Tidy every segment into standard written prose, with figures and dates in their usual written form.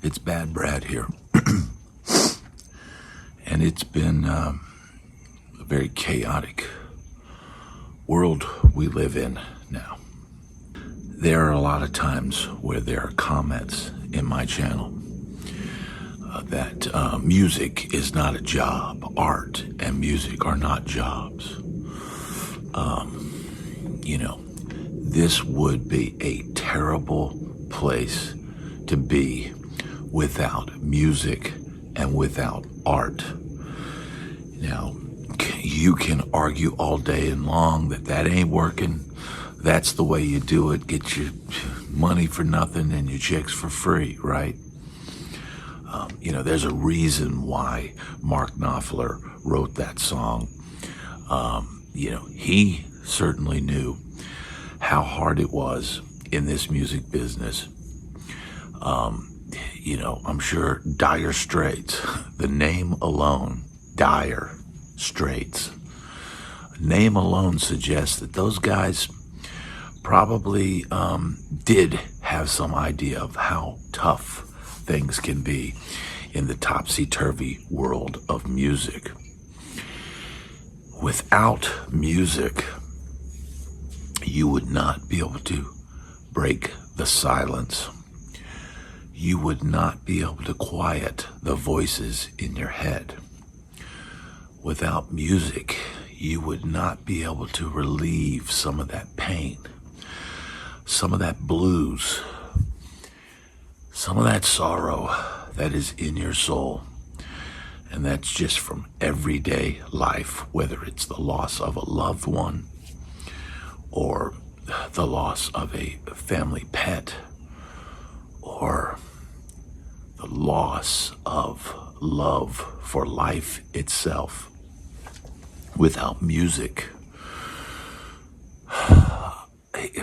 It's Bad Brad here. And it's been a very chaotic world we live in now. There are a lot of times where there are comments in my channel that music is not a job. Art and music are not jobs. This would be a terrible place to be without music and without art. Now, you can argue all day and long that ain't working. That's the way you do it. Get your money for nothing and your chicks for free, right? There's a reason why Mark Knopfler wrote that song. He certainly knew how hard it was in this music business. I'm sure Dire Straits, the name alone, Dire Straits, name alone suggests that those guys probably did have some idea of how tough things can be in the topsy-turvy world of music. Without music, you would not be able to break the silence. You would not be able to quiet the voices in your head. Without music, you would not be able to relieve some of that pain, some of that blues, some of that sorrow that is in your soul. And that's just from everyday life, whether it's the loss of a loved one or the loss of a family pet or the loss of love for life itself. Without music,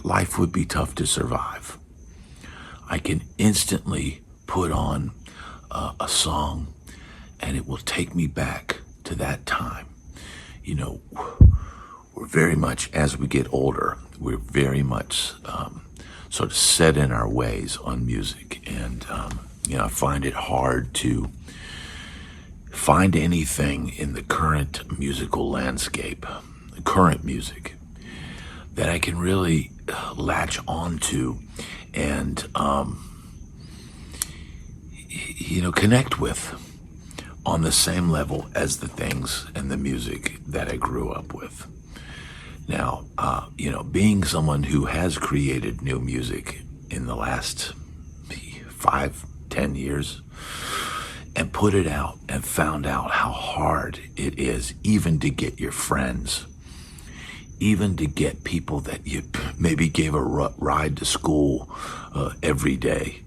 life would be tough to survive. I can instantly put on a song and it will take me back to that time. We're very much, as we get older, we're very much sort of set in our ways on music. And, I find it hard to find anything in the current musical landscape, current music, that I can really latch onto and, connect with on the same level as the things and the music that I grew up with. Now, being someone who has created new music in the last 5-10 years and put it out and found out how hard it is even to get your friends, even to get people that you maybe gave a ride to school every day,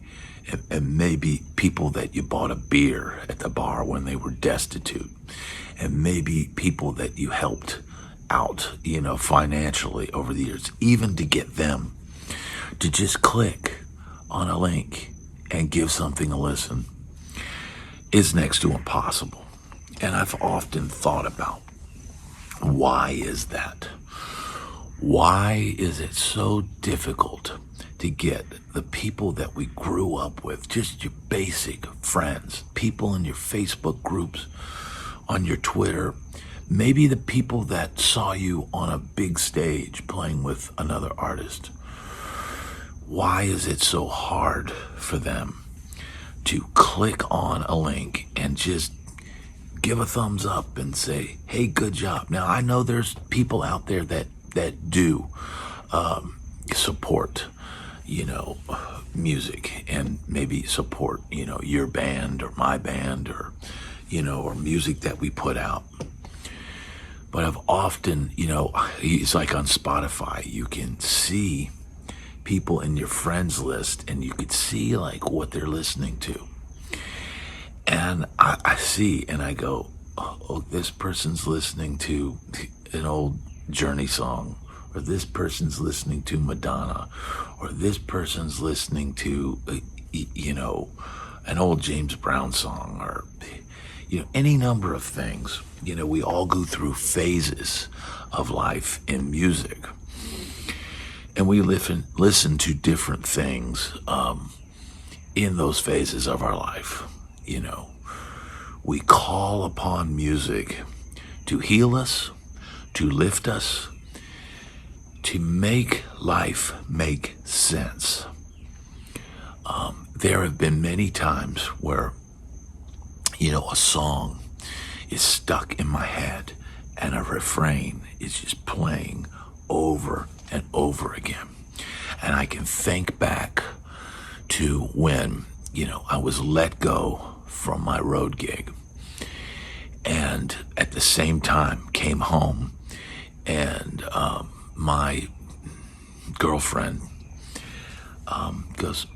and maybe people that you bought a beer at the bar when they were destitute, and maybe people that you helped out, financially over the years, even to get them to just click on a link and give something a listen is next to impossible. And I've often thought about, why is that? Why is it so difficult to get the people that we grew up with, just your basic friends, people in your Facebook groups, on your Twitter, maybe the people that saw you on a big stage playing with another artist? Why is it so hard for them to click on a link and just give a thumbs up and say, hey, good job? Now, I know there's people out there that do support, music, and maybe support, your band or my band, or, or music that we put out. But I've often, it's like on Spotify, you can see people in your friends list and you could see like what they're listening to. And I see and I go, oh, this person's listening to an old Journey song, or this person's listening to Madonna, or this person's listening to, an old James Brown song, or, any number of things. We all go through phases of life in music. And we listen to different things. in those phases of our life, we call upon music to heal us, to lift us, to make life make sense. There have been many times where, a song is stuck in my head and a refrain is just playing over and over again. And I can think back to when, I was let go from my road gig. And at the same time came home and my girlfriend goes,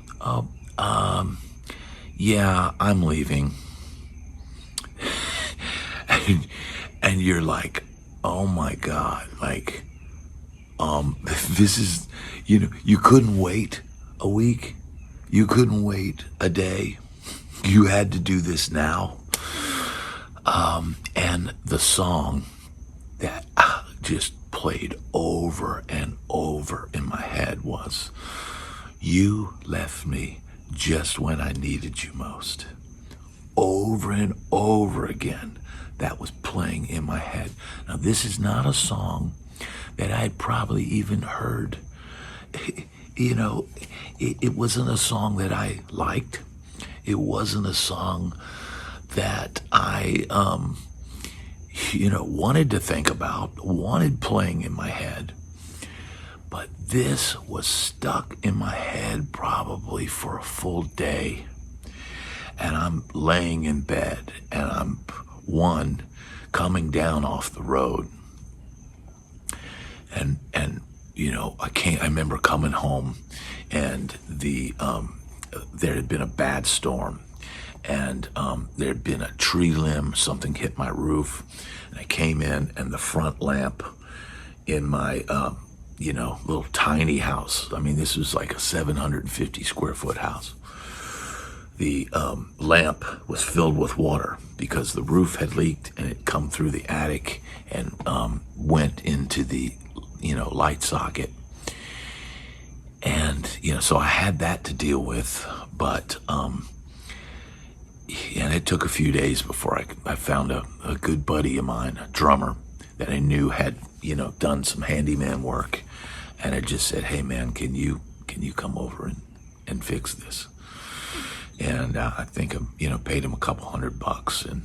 yeah, I'm leaving. and you're like, oh my God, like, this is, you couldn't wait a week. You couldn't wait a day. You had to do this now. And the song that just played over and over in my head was, you left me just when I needed you most. Over and over again, that was playing in my head. Now, this is not a song that I'd probably even heard. It wasn't a song that I liked. It wasn't a song that I, wanted to think about, wanted playing in my head. But this was stuck in my head probably for a full day. And I'm laying in bed and I'm coming down off the road. And I remember coming home and there had been a bad storm and there had been a tree limb, something hit my roof, and I came in and the front lamp in my little tiny house, this was like a 750 square foot house. The lamp was filled with water because the roof had leaked and it come through the attic and went into the light socket. And so I had that to deal with, but and it took a few days before I found a good buddy of mine, a drummer that I knew had done some handyman work, and I just said, hey man, can you come over and fix this? And I think I paid him a couple $100, and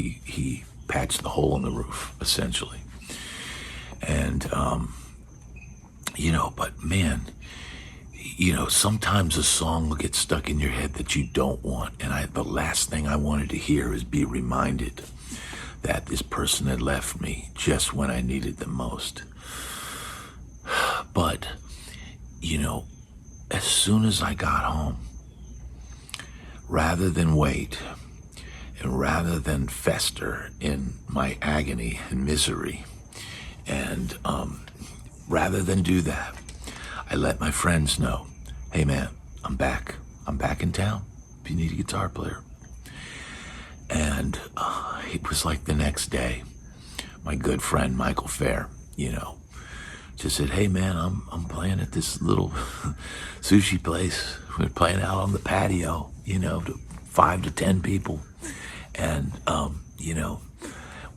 he patched the hole in the roof essentially. And but man, sometimes a song will get stuck in your head that you don't want, and the last thing I wanted to hear is be reminded that this person had left me just when I needed them most. But as soon as I got home, rather than wait, and rather than fester in my agony and misery, and rather than do that, I let my friends know, hey man, I'm back in town if you need a guitar player. And it was like the next day, my good friend Michael Fair, just said, hey man, I'm playing at this little sushi place. We're playing out on the patio, to 5 to 10 people. And,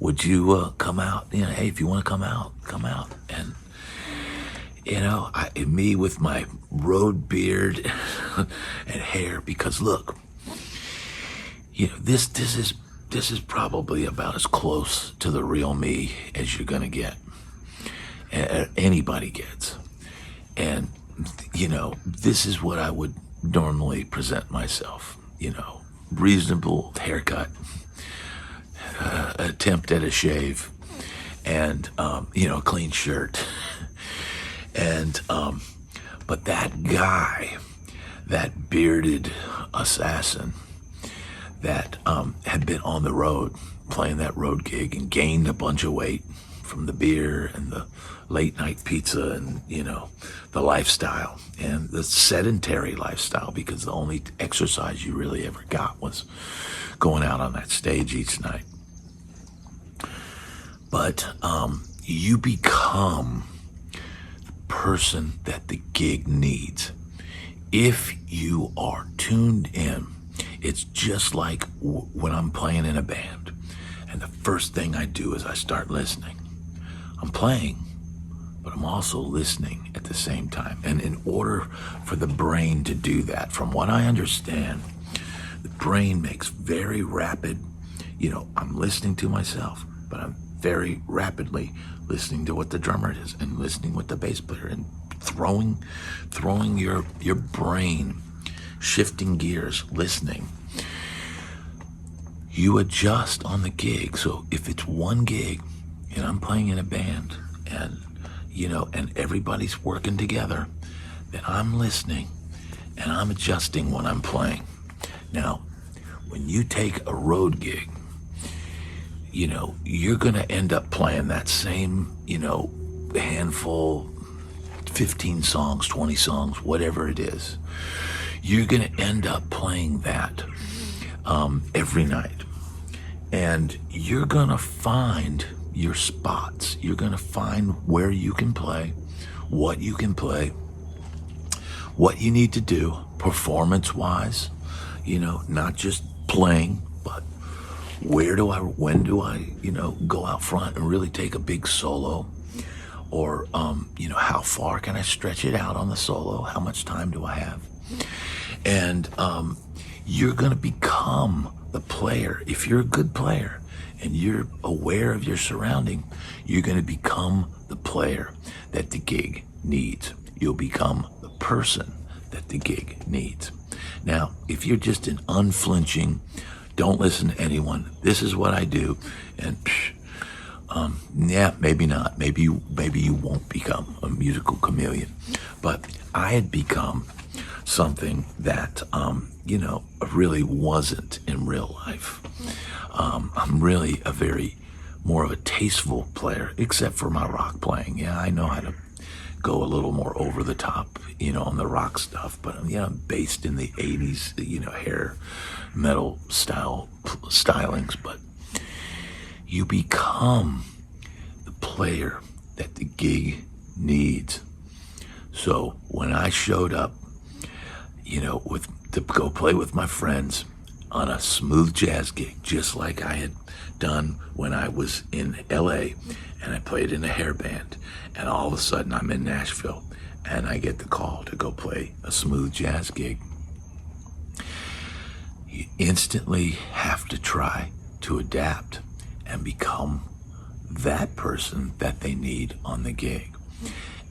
would you come out? Hey, if you want to come out. And, me with my road beard and hair, because look, this is probably about as close to the real me as you're gonna get. Anybody gets. And, this is what I would normally present myself, reasonable haircut, attempt at a shave, and, a clean shirt. And, but that guy, that bearded assassin that had been on the road playing that road gig and gained a bunch of weight from the beer and the late night pizza and, the lifestyle and the sedentary lifestyle, because the only exercise you really ever got was going out on that stage each night. But you become the person that the gig needs. if you are tuned in, it's just like when I'm playing in a band. And the first thing I do is I start listening. I'm playing, but I'm also listening at the same time. And in order for the brain to do that, from what I understand, the brain makes very rapid, I'm listening to myself, but I'm very rapidly listening to what the drummer is and listening with the bass player and throwing your brain, shifting gears, listening. You adjust on the gig. So if it's one gig and I'm playing in a band and everybody's working together, then I'm listening and I'm adjusting when I'm playing. Now, when you take a road gig, you're going to end up playing that same, handful, 15 songs, 20 songs, whatever it is. You're going to end up playing that every night. And you're going to find your spots. You're going to find where you can play, what you can play, what you need to do performance-wise, not just playing, but when do I, go out front and really take a big solo? Or, how far can I stretch it out on the solo? How much time do I have? And you're going to become the player. If you're a good player and you're aware of your surrounding, you're going to become the player that the gig needs. You'll become the person that the gig needs. Now, if you're just an unflinching, don't listen to anyone, this is what I do, and maybe not. Maybe you won't become a musical chameleon. But I had become something that, really wasn't in real life. I'm really more of a tasteful player, except for my rock playing. Yeah, I know how to go a little more over the top, on the rock stuff. But, I'm based in the 80s, hair metal stylings. But you become the player that the gig needs. So when I showed up, to go play with my friends on a smooth jazz gig, just like I had done when I was in LA and I played in a hair band, and all of a sudden I'm in Nashville and I get the call to go play a smooth jazz gig, you instantly have to try to adapt and become that person that they need on the gig.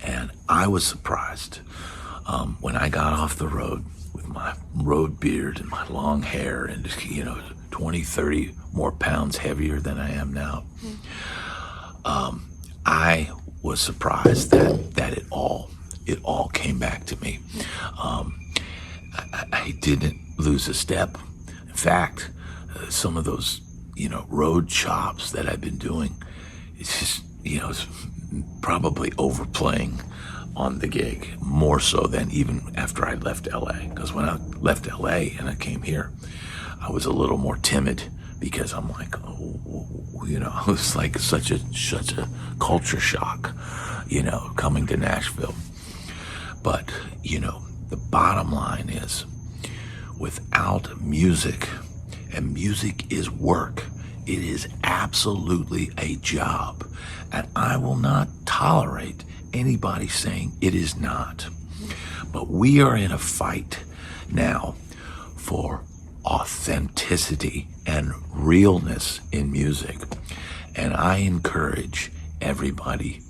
And I was surprised when I got off the road with my road beard and my long hair and 20, 30 more pounds heavier than I am now. I was surprised that it all came back to me. I didn't lose a step. In fact, some of those road chops that I've been doing, it's just it's probably overplaying on the gig more so than even after I left LA. Because when I left LA and I came here, I was a little more timid because I'm like, it was like such a culture shock, coming to Nashville. But the bottom line is, without music, and music is work, it is absolutely a job, and I will not tolerate anybody saying it is not. But we are in a fight now for authenticity and realness in music, and I encourage everybody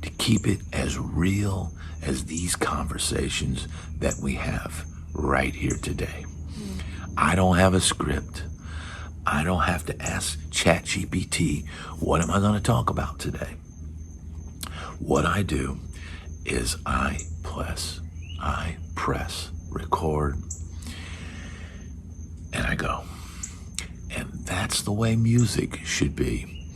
to keep it as real as these conversations that we have right here today. I don't have a script. I don't have to ask ChatGPT, what am I going to talk about today? What I do is I press record, and I go. And that's the way music should be.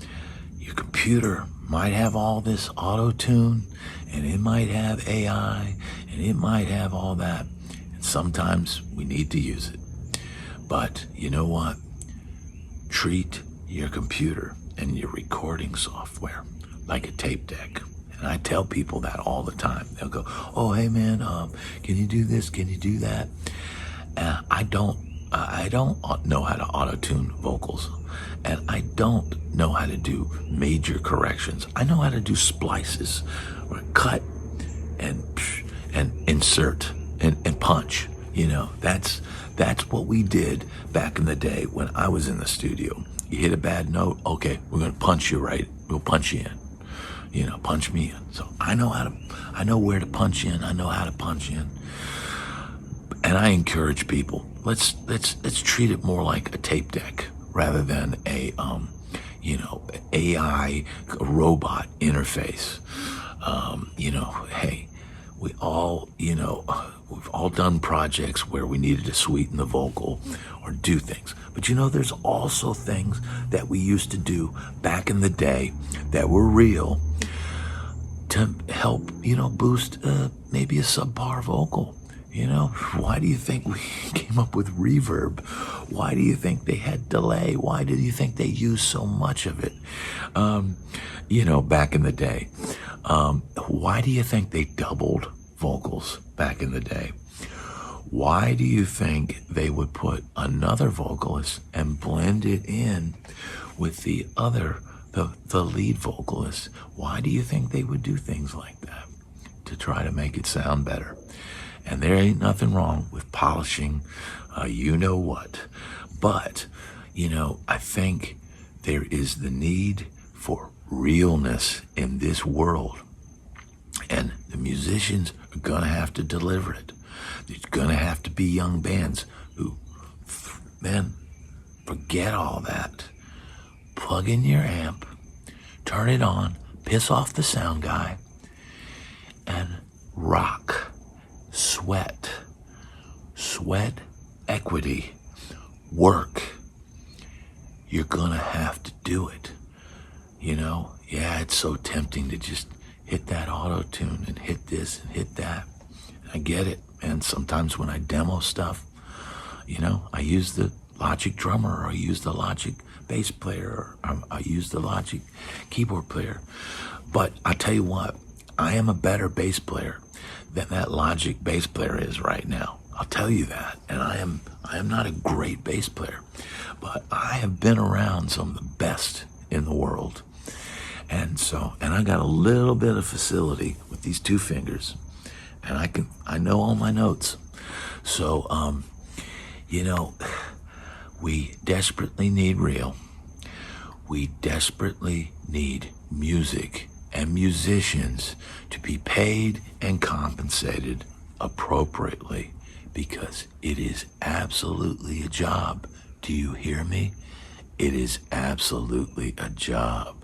Your computer might have all this auto-tune, and it might have AI, and it might have all that. And sometimes we need to use it. But you know what? Treat your computer and your recording software like a tape deck. And I tell people that all the time. They'll go, oh, hey man, can you do this? Can you do that? I don't know how to auto-tune vocals, and I don't know how to do major corrections. I know how to do splices, or cut, and insert, and punch. That's what we did back in the day when I was in the studio. You hit a bad note, okay, we're gonna punch you right. We'll punch you in. Punch me in. So I know where to punch in. I know how to punch in. And I encourage people, let's treat it more like a tape deck rather than a AI robot interface. Hey, we've all done projects where we needed to sweeten the vocal or do things. But there's also things that we used to do back in the day that were real to help, boost maybe a subpar vocal. Why do you think we came up with reverb? Why do you think they had delay? Why do you think they used so much of it? Back in the day. Why do you think they doubled vocals back in the day? Why do you think they would put another vocalist and blend it in with the lead vocalist? Why do you think they would do things like that? To try to make it sound better. And there ain't nothing wrong with polishing, what. But, I think there is the need for realness in this world. And the musicians are going to have to deliver it. There's going to have to be young bands who, man, forget all that. Plug in your amp, turn it on, piss off the sound guy, and rock. Sweat, equity, work. You're gonna have to do it. Yeah, it's so tempting to just hit that auto-tune and hit this and hit that. I get it. And sometimes when I demo stuff, I use the Logic drummer, or I use the Logic bass player, or I use the Logic keyboard player. But I tell you what, I am a better bass player than that Logic bass player is right now. I'll tell you that. And I am not a great bass player, but I have been around some of the best in the world. And I got a little bit of facility with these two fingers, and I know all my notes. So, we desperately need real. We desperately need music and musicians to be paid and compensated appropriately, because it is absolutely a job. Do you hear me? It is absolutely a job.